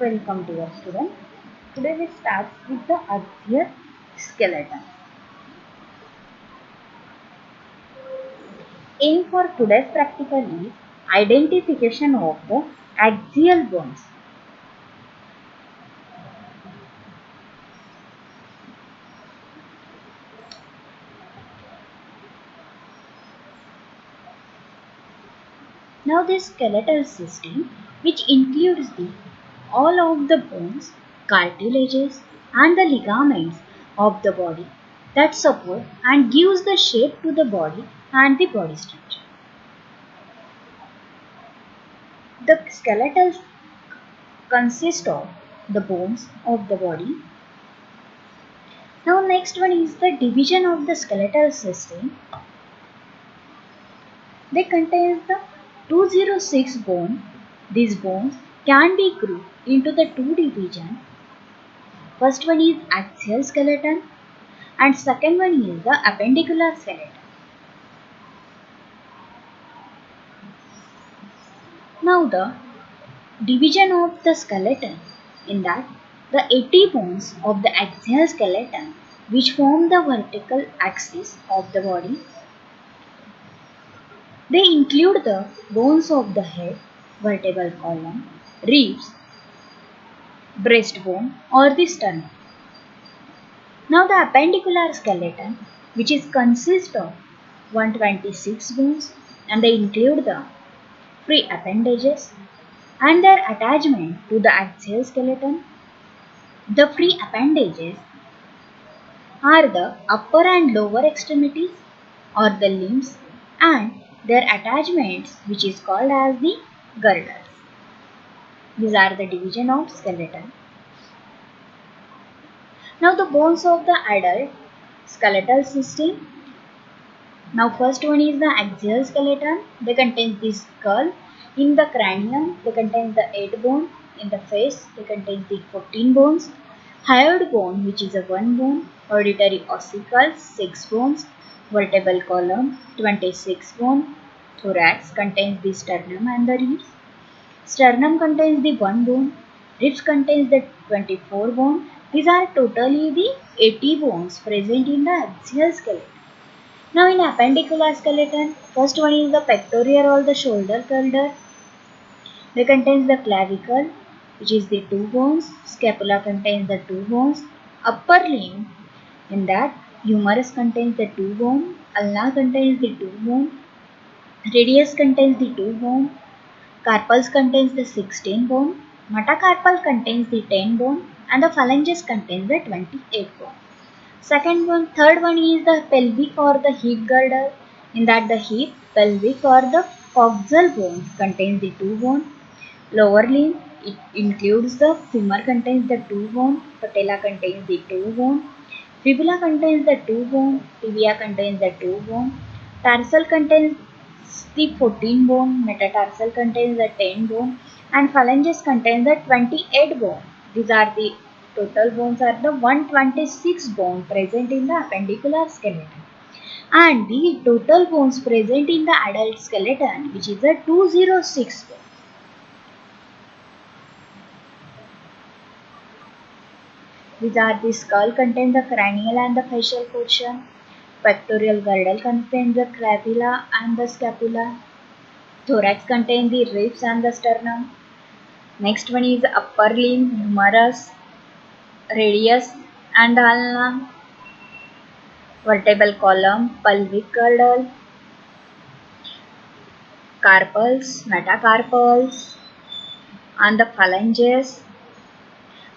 Welcome to our student. Today we start with the axial skeleton. Aim for today's practical is identification of the axial bones. Now this skeletal system, which includes all of the bones, cartilages and the ligaments of the body that support and gives the shape to the body and the body structure. The skeletal consists of the bones of the body. Now next one is the division of the skeletal system. They contain the 206 bone. These bones can be grouped into the two divisions. First one is axial skeleton and second one is the appendicular skeleton. Now the division of the skeleton in that the 80 bones of the axial skeleton which form the vertical axis of the body. They include the bones of the head, vertebral column, ribs, breastbone or the sternum. Now the appendicular skeleton which is consist of 126 bones and they include the free appendages and their attachment to the axial skeleton. The free appendages are the upper and lower extremities or the limbs and their attachments which is called as the girders. These are the division of skeleton. Now the bones of the adult skeletal system. Now first one is the axial skeleton. They contain the skull. In the cranium they contain the 8 bone. In the face they contain the 14 bones. Hyoid bone which is a 1 bone. Auditory ossicles 6 bones. Vertebral column 26 bone. Thorax contains the sternum and the ribs. Sternum contains the 1 bone. Ribs contains the 24 bone. These are totally the 80 bones present in the axial skeleton. Now in appendicular skeleton, first one is the pectoral or the shoulder girder. They contains the clavicle which is the 2 bones. Scapula contains the 2 bones. Upper limb in that humerus contains the 2 bone. Ulna contains the 2 bone. Radius contains the 2 bone. Carpals contains the 16 bone. Metacarpal contains the 10 bone and the phalanges contains the 28 bone. Third one is the pelvic or the hip girdle. In that the hip, pelvic or the coxal bone contains the 2 bone. Lower limb, it includes the femur contains the 2 bone. Patella contains the 2 bone. Fibula contains the 2 bone. Tibia contains the 2 bone. Tarsal contains the 14 bone. Metatarsal contains the 10 bone. And phalanges contains the 28 bone. These are the total bones are the 126 bone present in the appendicular skeleton. And the total bones present in the adult skeleton which is a 206 bone. These are the skull contains the cranial and the facial portion. Pectoral girdle contains the clavilla and the scapula. Thorax contains the ribs and the sternum. Next one is upper limb, humerus, radius and ulna. Vertebral column, pelvic girdle, carpals, metacarpals and the phalanges.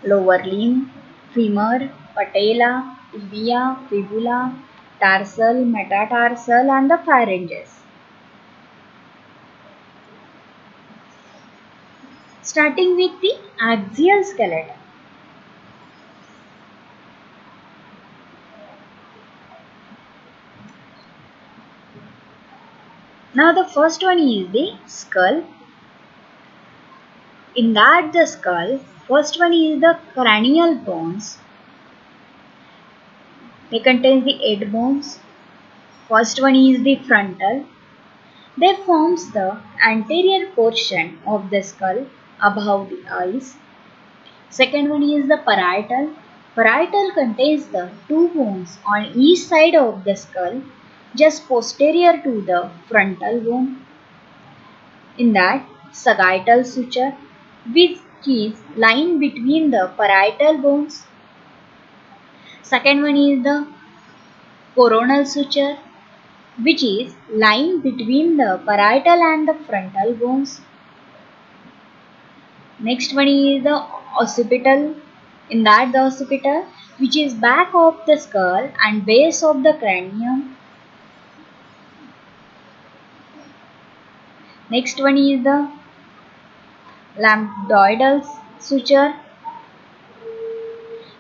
Lower limb, femur, patella, tibia, fibula, tarsal, metatarsal and the phalanges. Starting with the axial skeleton. Now the first one is the skull. In that the skull, first one is the cranial bones. They contain the 8 bones. First one is the frontal. They forms the anterior portion of the skull above the eyes. Second one is the parietal. Parietal contains the two bones on each side of the skull, just posterior to the frontal bone. In that, sagittal suture, which is lying between the parietal bones. Second one is the coronal suture, which is lying between the parietal and the frontal bones. Next one is the occipital. In that, the occipital, which is back of the skull and base of the cranium. Next one is the lambdoidal suture.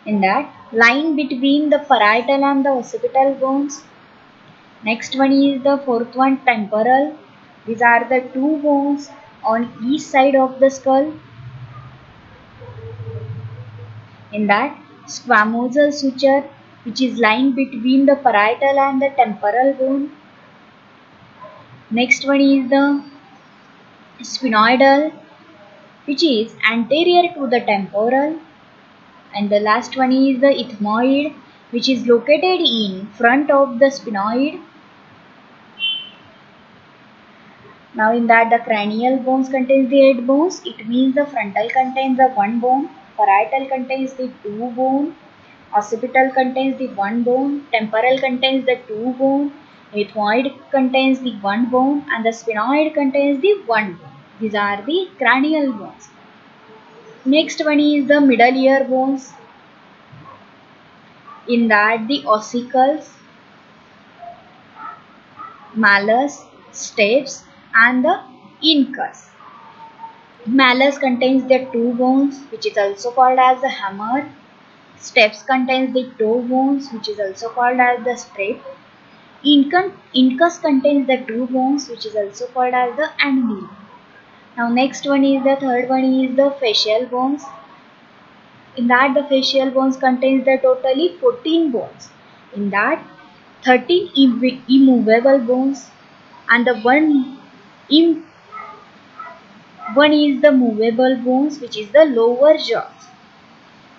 In that, lying between the parietal and the occipital bones. Next one is the fourth one, temporal. These are the two bones on each side of the skull. In that, squamosal suture, which is lying between the parietal and the temporal bone. Next one is the sphenoidal, which is anterior to the temporal. And the last one is the ethmoid, which is located in front of the sphenoid. Now in that, the cranial bones contains the 8 bones. It means the frontal contains the 1 bone, parietal contains the 2 bone, occipital contains the 1 bone, temporal contains the 2 bone, ethmoid contains the 1 bone, and the sphenoid contains the 1 bone. These are the cranial bones. Next one is the middle ear bones. In that, the ossicles, malleus, stapes, and the incus. Malleus contains the 2 bones, which is also called as the hammer. Stapes contains the 2 bones, which is also called as the strap. Incus contains the 2 bones, which is also called as the anvil. Now next one is the third one is the facial bones. In that, the facial bones contains the totally 14 bones. In that, 13 immovable bones, and the one is the movable bones, which is the lower jaw.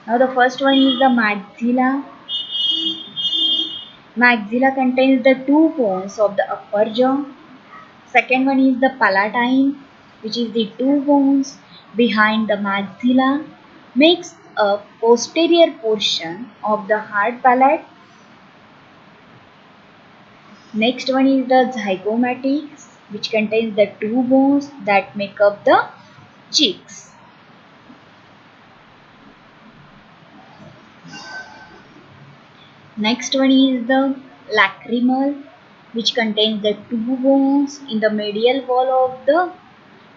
Now the first one is the maxilla. Maxilla contains the 2 bones of the upper jaw. Second one is the palatine, which is the 2 bones behind the maxilla, makes a posterior portion of the hard palate. Next one is the zygomatic, which contains the 2 bones that make up the cheeks. Next one is the lacrimal, which contains the 2 bones in the medial wall of the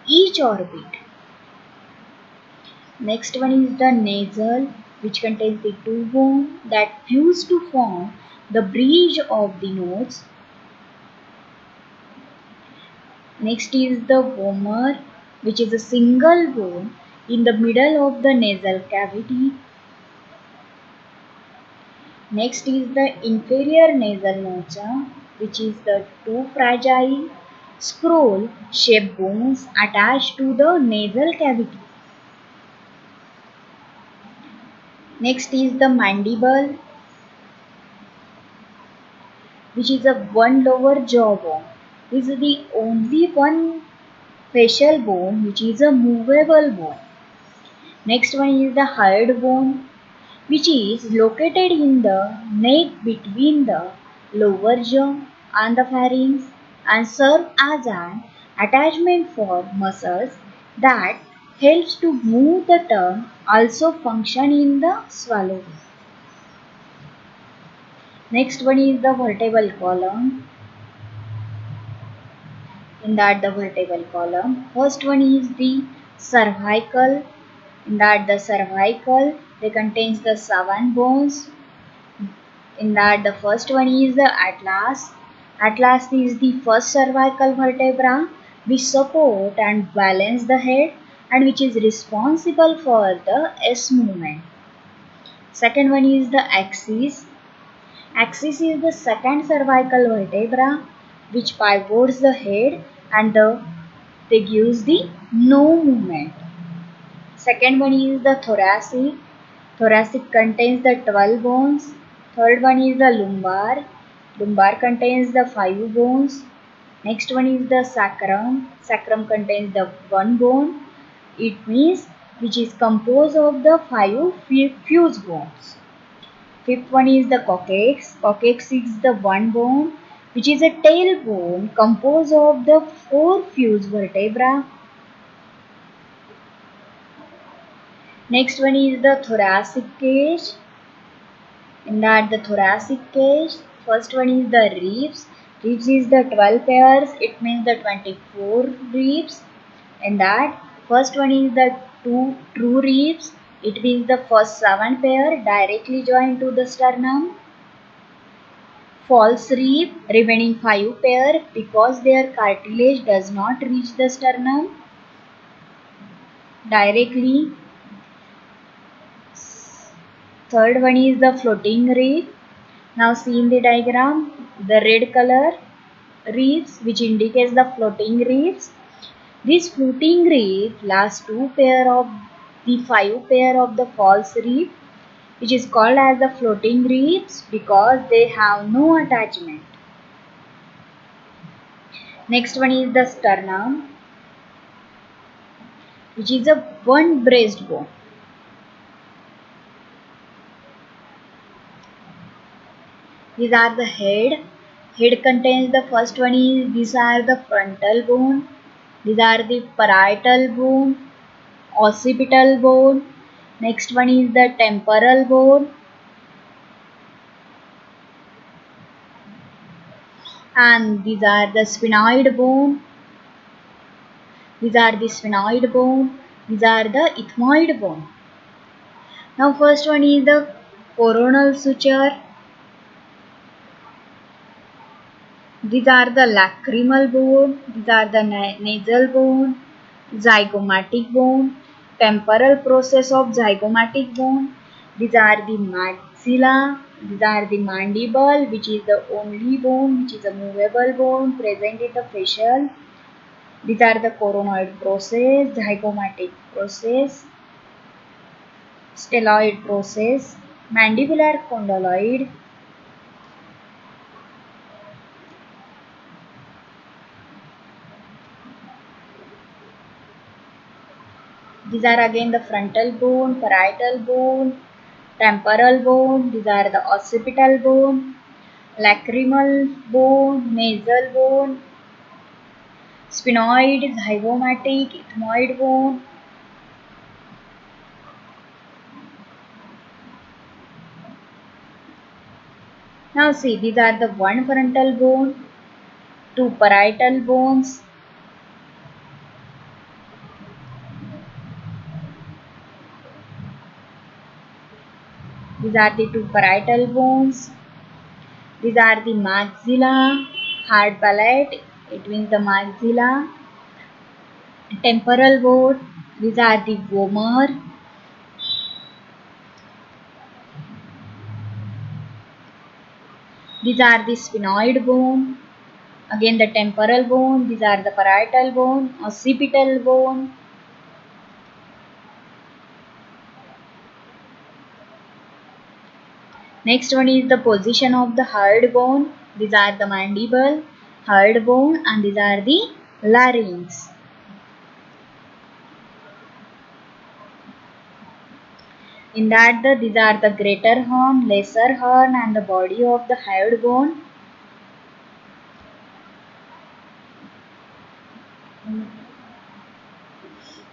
each orbit. Next one is the nasal, which contains the 2 bones that fuse to form the bridge of the nose. Next is the vomer, which is a single bone in the middle of the nasal cavity. Next is the inferior nasal nocha, which is the 2 fragile scroll shaped bones attached to the nasal cavity. Next is the mandible, which is a 1 lower jaw bone. This is the only one facial bone which is a movable bone. Next one is the hyoid bone, which is located in the neck between the lower jaw and the pharynx and serve as an attachment for muscles that helps to move the tongue, also function in the swallowing. Next one is the vertebral column. In that, the vertebral column, first one is the cervical. In that, the cervical, they contains the 7 bones. In that, the first one is the atlas. Atlas is the first cervical vertebra which support and balance the head and which is responsible for the S movement. Second one is the axis. Axis is the second cervical vertebra which pivots the head and they gives the no movement. Second one is the thoracic. Thoracic contains the 12 bones. Third one is the lumbar. Lumbar contains the 5 bones. Next one is the sacrum. Sacrum contains the 1 bone. It means which is composed of the 5 fused bones. Fifth one is the coccyx. Coccyx is the 1 bone which is a tailbone composed of the 4 fused vertebrae. Next one is the thoracic cage. In that the thoracic cage, first one is the ribs. Ribs is the 12 pairs. It means the 24 ribs. In that first one is the 2 true ribs. It means the first 7 pair directly joined to the sternum. False rib, remaining 5 pair because their cartilage does not reach the sternum directly. Third one is the floating rib. Now see in the diagram the red color ribs which indicates the floating ribs. This floating rib last 2 pair of the 5 pair of the false rib which is called as the floating ribs because they have no attachment. Next one is the sternum which is a one breastbone. These are the head. Head contains the first one is these are the frontal bone. These are the parietal bone, occipital bone. Next one is the temporal bone. And these are the sphenoid bone. These are the sphenoid bone. These are the ethmoid bone. Now first one is the coronal suture. These are the lacrimal bone, these are the nasal bone, zygomatic bone, temporal process of zygomatic bone. These are the maxilla, these are the mandible which is the only bone which is a movable bone present in the facial. These are the coronoid process, zygomatic process, stelloid process, mandibular condyloid. These are again the frontal bone, parietal bone, temporal bone. These are the occipital bone, lacrimal bone, nasal bone, sphenoid, zygomatic, ethmoid bone. Now see, these are the one frontal bone, two parietal bones, these are the two parietal bones. These are the maxilla, hard palate, it means the maxilla, temporal bone. These are the vomer. These are the sphenoid bone. Again the temporal bone. These are the parietal bone, occipital bone. Next one is the position of the hard bone. These are the mandible, hard bone, and these are the larynx. In that these are the greater horn, lesser horn, and the body of the hard bone.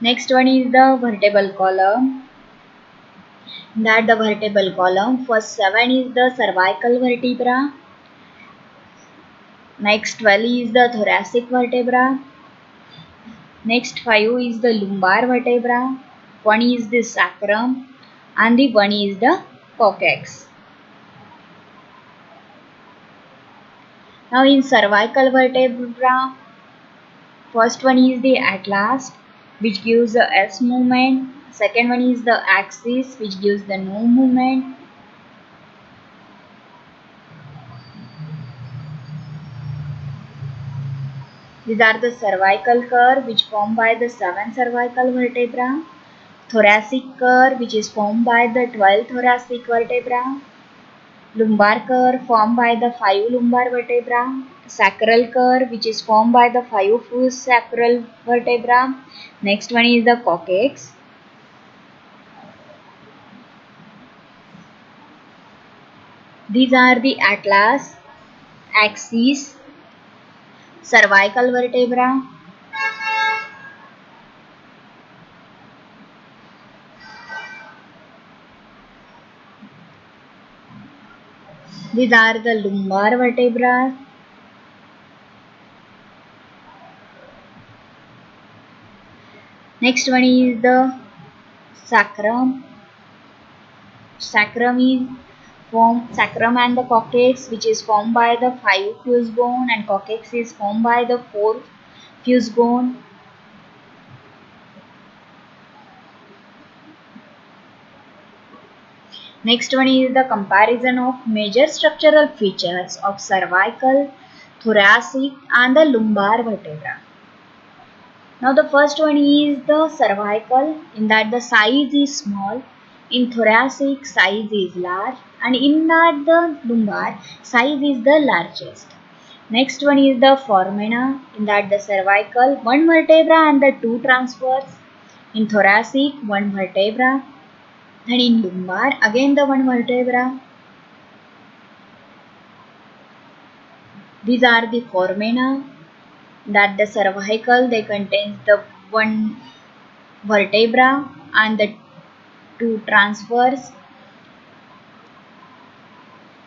Next one is the vertebral column. In that the vertebral column, first 7 is the cervical vertebra. Next 12 is the thoracic vertebra. Next 5 is the lumbar vertebra. 1 is the sacrum. And the 1 is the coccyx. Now in cervical vertebra, first one is the atlas which gives the S movement. Second one is the axis which gives the no movement. These are the cervical curve which formed by the 7 cervical vertebra. thoracic curve which is formed by the 12 thoracic vertebra, lumbar curve formed by the 5 lumbar vertebra, sacral curve which is formed by the 5 fused sacral vertebra. Next one is the coccyx. These are the atlas, axis, cervical vertebra, these are the lumbar vertebra, next one is the sacrum. Sacrum and the coccyx which is formed by the 5 fused bone, and coccyx is formed by the 4 fused bone. Next one is the comparison of major structural features of cervical, thoracic and the lumbar vertebra. Now the first one is the cervical, in that the size is small, in thoracic size is large, and in that the lumbar size is the largest. Next one is the foramina, in that the cervical 1 vertebra and the 2 transverse, in thoracic 1 vertebra, and in lumbar again the 1 vertebra. These are the foramina, that the cervical they contains the 1 vertebra and the 2 transverse.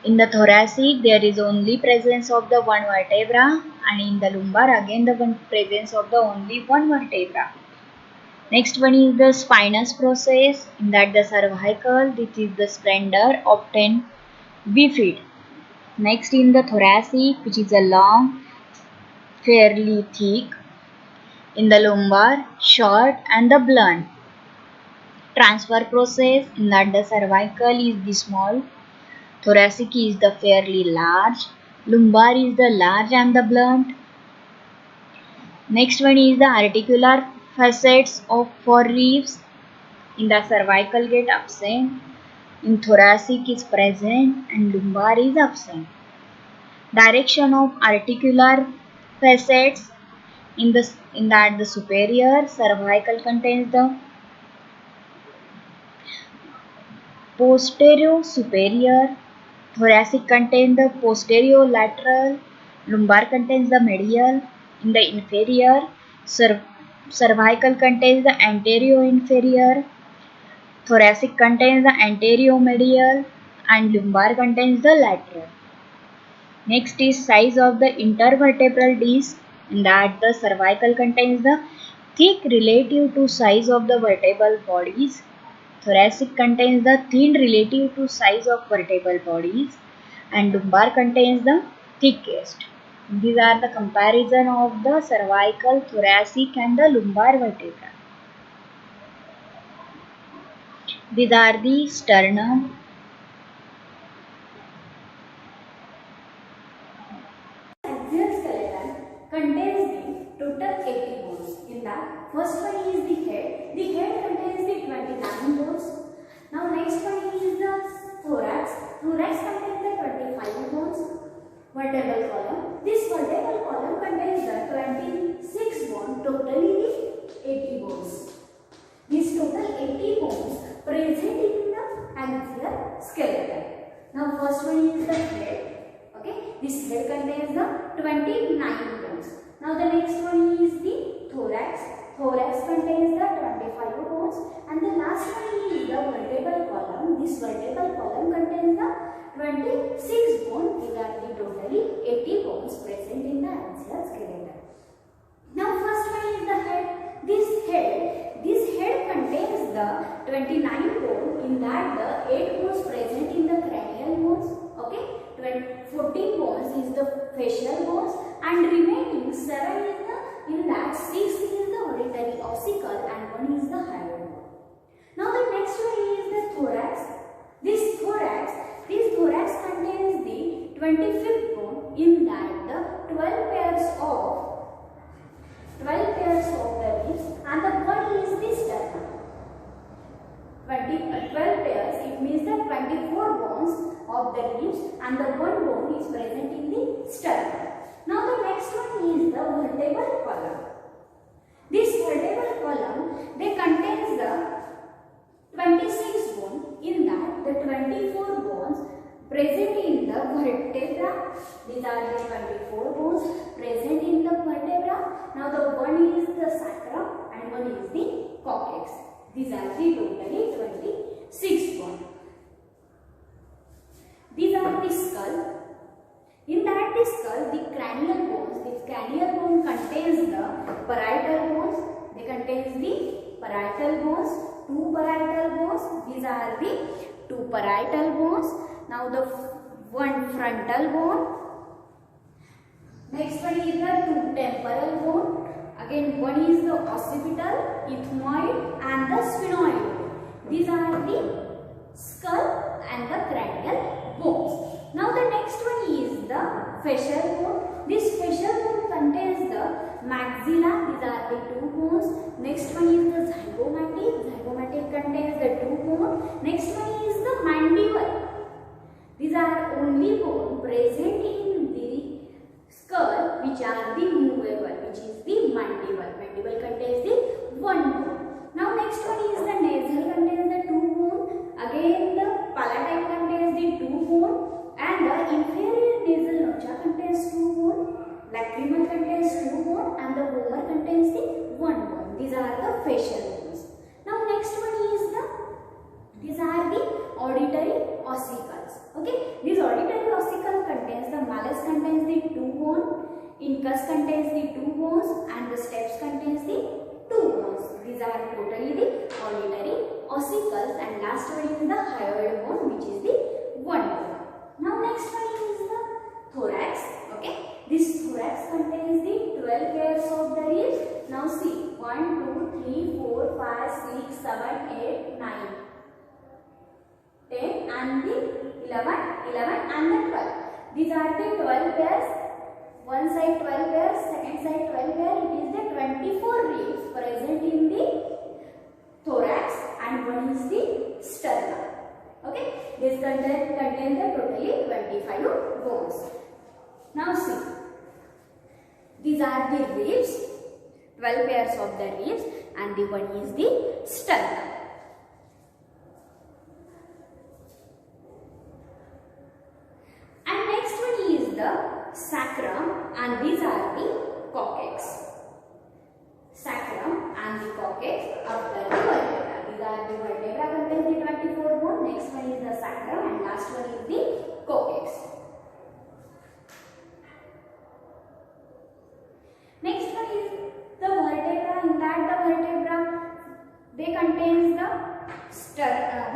In the thoracic there is only presence of the 1 vertebra, and in the lumbar again the presence of the only 1 vertebra. Next one is the spinous process, in that the cervical this is the slender often bifid. Next in the thoracic which is a long fairly thick, in the lumbar short and the blunt. Transfer process, in that the cervical is the small, thoracic is the fairly large, lumbar is the large and the blunt. Next one is the articular facets of forearms. In the cervical get absent, in thoracic is present, and lumbar is absent. Direction of articular facets, in that the superior cervical contains the posterior superior, thoracic contains the posterior lateral, lumbar contains the medial. In the inferior, cervical contains the anterior inferior, thoracic contains the anterior medial, and lumbar contains the lateral. Next is size of the intervertebral disc, in that the cervical contains the thick relative to size of the vertebral bodies, thoracic contains the thin relative to size of vertebral bodies, and lumbar contains the thickest. These are the comparison of the cervical, thoracic and the lumbar vertebra. These are the sternum. Axial skeleton contains the total 80 bones. In that, first one is the head. The head contains the 29 bones. Now next one is the thorax. Thorax contains the 25 bones. Vertebral column. This vertebral column contains the 26 bones. Totally the 80 bones. These total 80 bones present in the axial skeleton. Now first one is the head. Okay, this head contains the 29 bones. Now the next one is the thorax. Thorax contains the 25 bones, and the last one is the vertebral column. This vertebral column contains the 26 bones. These are the totally 80 bones present in the axial skeleton. Now first one is the head. This head contains the 29 bones, in that the 8 bones present in the cranial bones. Okay, 14 bones is the facial bones, and remaining 7 is the, in that 6 is the auditory ossicle, and 1 is the hyoid bone. Now the next one is the thorax. This thorax contains the 25th bone, in that the 12 pairs of the ribs, and the body is the sternum. 24 bones of the ribs and the one bone is present in the sternum. Now the next one is the vertebral column. This vertebral column, they contains the 26 bones. In that, the 24 bones present in the vertebra. These are the 24 bones present in the vertebra. Now the one is the sacrum and one is the coccyx. These are the totally 26 bones. These are the skull. In that the skull, the cranial bones. This cranial bone contains the parietal bones. They contains the parietal bones. Two parietal bones. These are the two parietal bones. Now the one frontal bone. Next one is the two temporal bone. Again, one is the occipital, ethmoid and the sphenoid. These are the skull and the cranial bones. Now the next one is the facial bone. This facial bone contains the maxilla. These are the two bones. Next one is the zygomatic. Zygomatic contains the two bones. Next one is the mandible. These are only bone present in the skull which are the movable, which is the mandible. Mandible contains the one bone. Now next one is the nasal, contains the two bone. Again the palatine contains the two bone. And the inferior nasal nocha contains two bone. Lacrimal contains two bone. And the vomer contains the one bone. These are the facial bones. Now next one is these are the auditory ossicles. Okay, this auditory ossicle contains the malleus contains the two bone, incus contains the two bones, and the steps contains the two bones. These are totally the auditory ossicles, and last one is the hyoid bone, which is the one bone. Now next one is the thorax. Okay, this thorax contains the 12 pairs of the ribs. Now see, 1, 2, 3, 4, 5, 6, 7, 8, 9. 10 and the 11 and the 12. These are the 12 pairs. One side 12 pairs, second side 12 pairs. It is the 24 ribs present in the thorax and one is the sternum. Okay, this contains the totally 25 bones. Now see, these are the ribs, 12 pairs of the ribs, and the one is the sternum. The sacrum, and these are the coccyx. Sacrum and the coccyx of the vertebra. These are the vertebra contains the 24 bone. Next one is the sacrum and last one is the coccyx. Next one is the vertebra. In that the vertebra, they contains the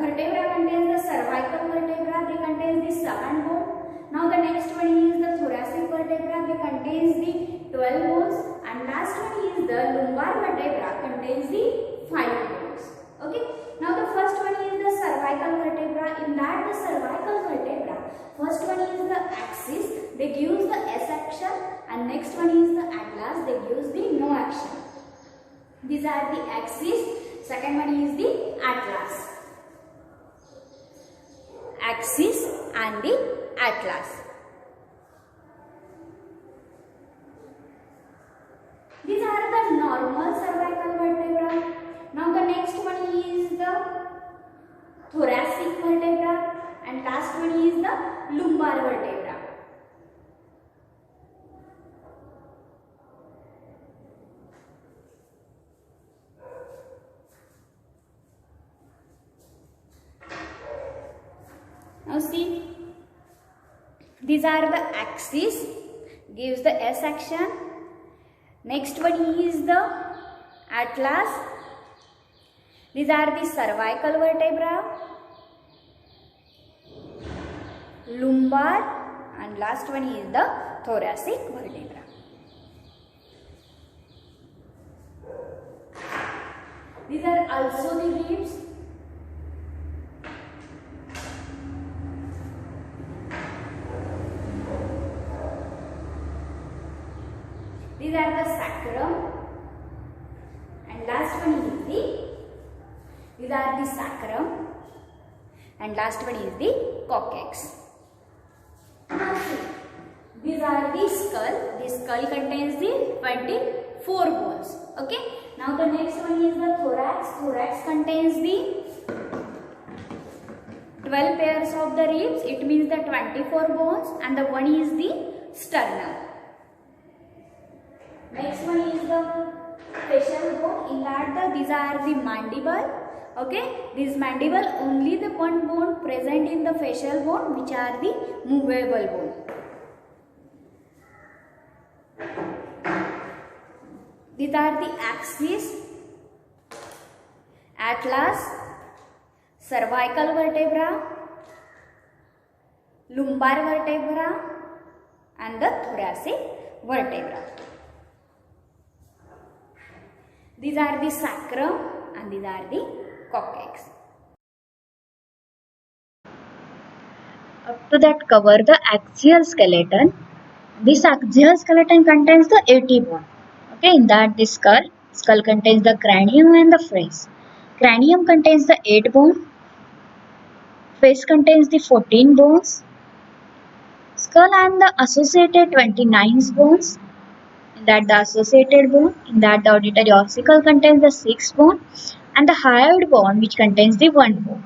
vertebra contains the cervical vertebra. They contains the second bone. Now the next one is the thoracic vertebra. They contains the 12 bones, and last one is the lumbar vertebra, contains the 5 bones. Okay. Now the first one is the cervical vertebra. In that the cervical vertebra, first one is the axis. They gives the S action, and next one is the atlas. They gives the no action. These are the axis. Second one is the atlas. Axis and the atlas. These are the normal cervical vertebra. Now the next one is the thoracic vertebra and last one is the lumbar vertebra. Now see, these are the axis, gives the S action. Next one is the atlas. These are the cervical vertebra, lumbar, and last one is the thoracic vertebra. These are also the ribs. These are the sacrum, and last one is these are the sacrum, and last one is the coccyx. Now see, these are the skull. The skull contains the 24 bones. Okay. Now the next one is the thorax. Thorax contains the 12 pairs of the ribs. It means the 24 bones, and the one is the sternum. Next one is the facial bone. In that these are the mandible. Okay, this mandible, only the one bone present in the facial bone, which are the movable bone. These are the axis, atlas, cervical vertebra, lumbar vertebra, and the thoracic vertebra. These are the sacrum and these are the coccyx. Up to that, cover the axial skeleton. This axial skeleton contains the 80 bone. Okay, in that the skull contains the cranium and the face. Cranium contains the 8 bone. Face contains the 14 bones. Skull and the associated 29 bones. In that the associated bone, in that the auditory ossicle contains the 6 bone, and the hyoid bone which contains the 1 bone.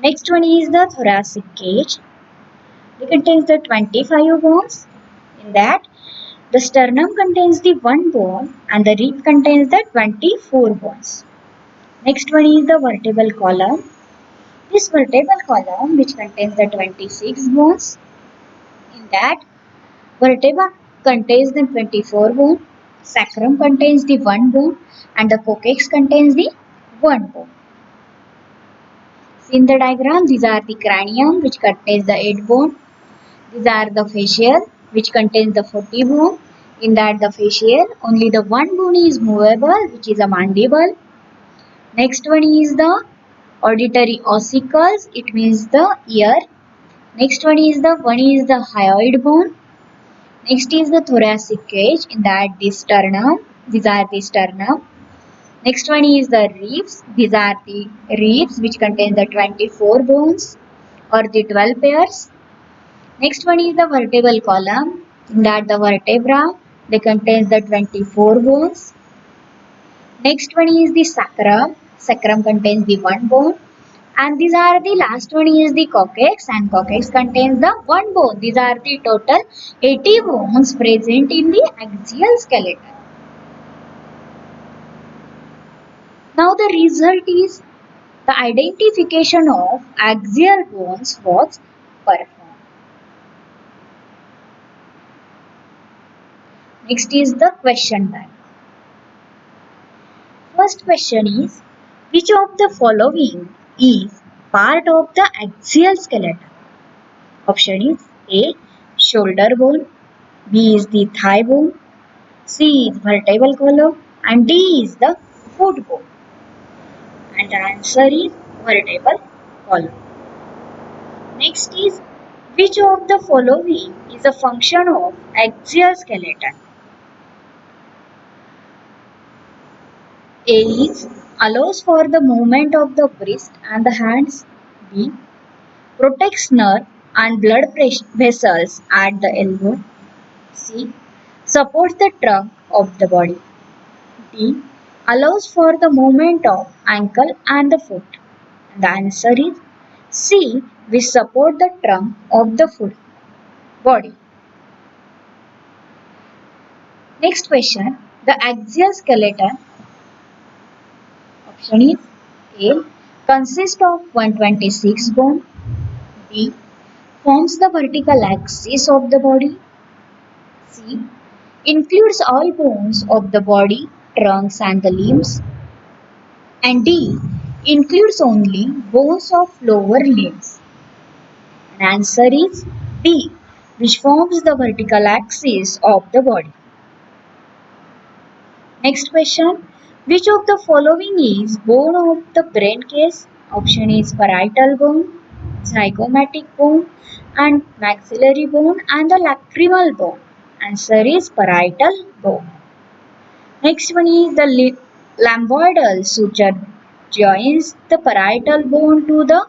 Next one is the thoracic cage. It contains the 25 bones. In that the sternum contains the 1 bone and the rib contains the 24 bones. Next one is the vertebral column. This vertebral column which contains the 26 bones. In that vertebra contains the 24 bone, sacrum contains the 1 bone, and the coccyx contains the 1 bone. In the diagram, these are the cranium which contains the 8 bone. These are the facial which contains the 40 bone. In that the facial, only the 1 bone is movable, which is a mandible. Next one is the auditory ossicles, it means the ear. Next one is the hyoid bone. Next is the thoracic cage, in that the sternum. These are the sternum. Next one is the ribs. These are the ribs which contain the 24 bones or the 12 pairs. Next one is the vertebral column. In that the vertebra, they contain the 24 bones. Next one is the sacrum. Sacrum contains the 1 bone. And these are the last one is the coccyx, and coccyx contains the 1 bone. These are the total 80 bones present in the axial skeleton. Now the result is the identification of axial bones was performed. Next is the question bank. First question is, which of the following is part of the axial skeleton? Option is A, shoulder bone, B is the thigh bone, C is vertebral column, and D is the foot bone. And the answer is vertebral column. Next is, which of the following is a function of axial skeleton? A is allows for the movement of the wrist and the hands. B, protects nerve and blood vessels at the elbow. C, supports the trunk of the body. D, allows for the movement of ankle and the foot. The answer is C, which support the trunk of the foot body. Next question, the axial skeleton. Option is A, consists of 126 bone. B, forms the vertical axis of the body. C, includes all bones of the body, trunks and the limbs. And D, includes only bones of lower limbs. And answer is D, which forms the vertical axis of the body. Next question, which of the following is bone of the brain case? Option is parietal bone, zygomatic bone, and maxillary bone, and the lacrimal bone. Answer is parietal bone. Next one is the lambdoidal suture joins the parietal bone to the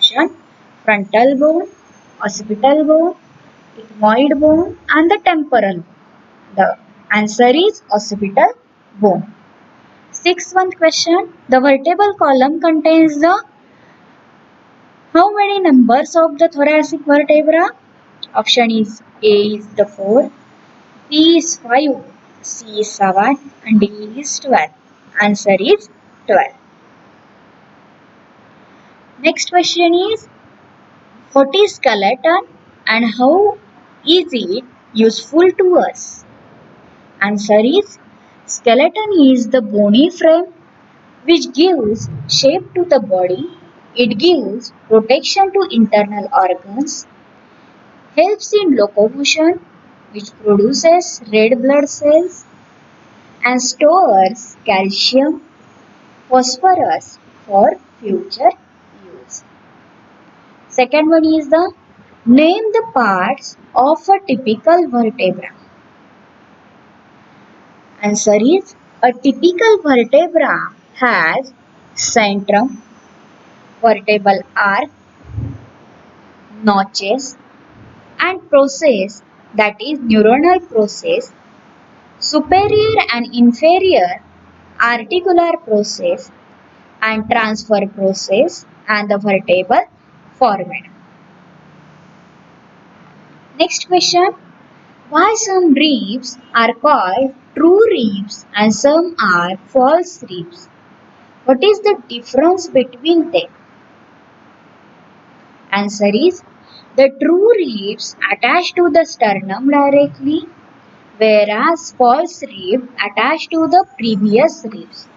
option frontal bone, occipital bone, ethmoid bone and the temporal bone. The answer is occipital bone. Sixth one question. The vertebral column contains the how many numbers of the thoracic vertebra? Option is A is the 4, B is 5, C is 7 and D is 12. Answer is 12. Next question is what is skeleton and how is it useful to us? Answer is skeleton is the bony frame which gives shape to the body. It gives protection to internal organs, helps in locomotion, which produces red blood cells and stores calcium, phosphorus for future use. Second one is the name the parts of a typical vertebra. Answer is a typical vertebra has centrum, vertebral arc, notches and process, that is neuronal process, superior and inferior articular process and transfer process and the vertebral foramen. Next question. Why some ribs are called true ribs and some are false ribs? What is the difference between them? Answer is the true ribs attach to the sternum directly, whereas false rib attach to the previous ribs.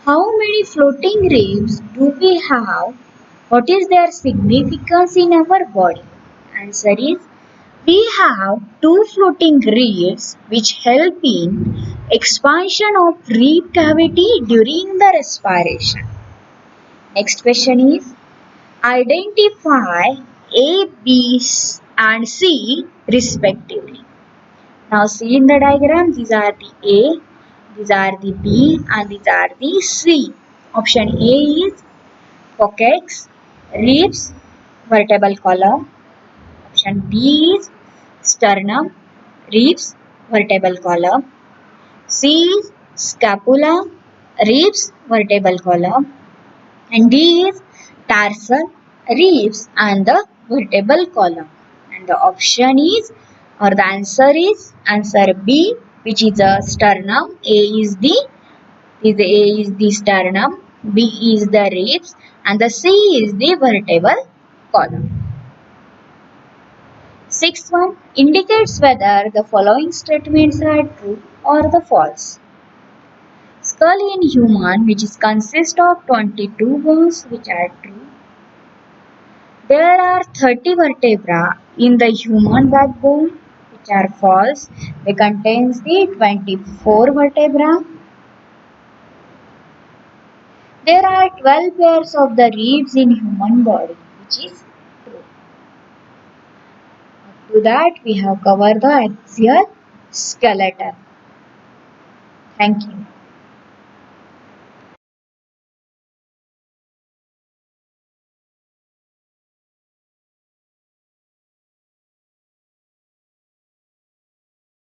How many floating ribs do we have? What is their significance in our body? Answer is we have two floating ribs which help in expansion of rib cavity during the respiration. Next question is identify A, B and C respectively. Now see in the diagram, these are the A, these are the B and these are the C. Option A is coccyx, ribs, vertebral column. Option B is sternum, ribs, vertebral column. C is scapula, ribs, vertebral column. And D is tarsal, ribs and the vertebral column. And the option is or the answer is answer B, which is a sternum. A is the sternum, B is the ribs and the C is the vertebral column. Sixth one indicates whether the following statements are true or the false. Skull in human, which is consist of 22 bones, which are true. There are 30 vertebrae in the human backbone, which are false. They contains the 24 vertebrae. There are 12 pairs of the ribs in human body, which is true. Up to that, we have covered the axial skeleton. Thank you.